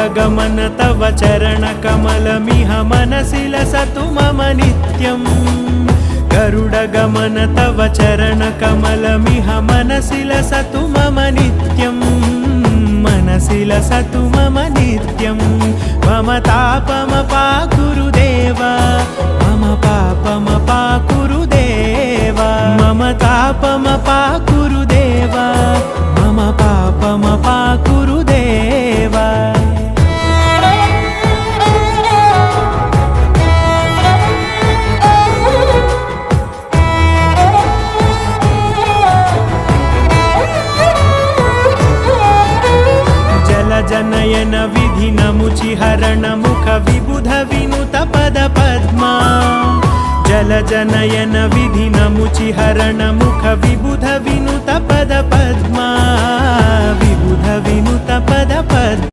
गरुडगमन तव चरणकमलमिह मनसि लसतु मम नित्यम् गरुडगमन तव चरणकमलमिह मनसि लसतु मम नित्यम् मनसि लसतु मम नित्यम् मम तापमपाकुरुदेव मम पापमपाकुरुदेव मम तापमपाकुरुदेव मम पापमपाकुरुदेव जनयन विधिनमुचिहरण मुख विबुध विनुत पद पद्मा जलजनयन विधिनमुचिहरण मुख विबुध विनुत पद पद्मा विबुध विनुत पद पद्मा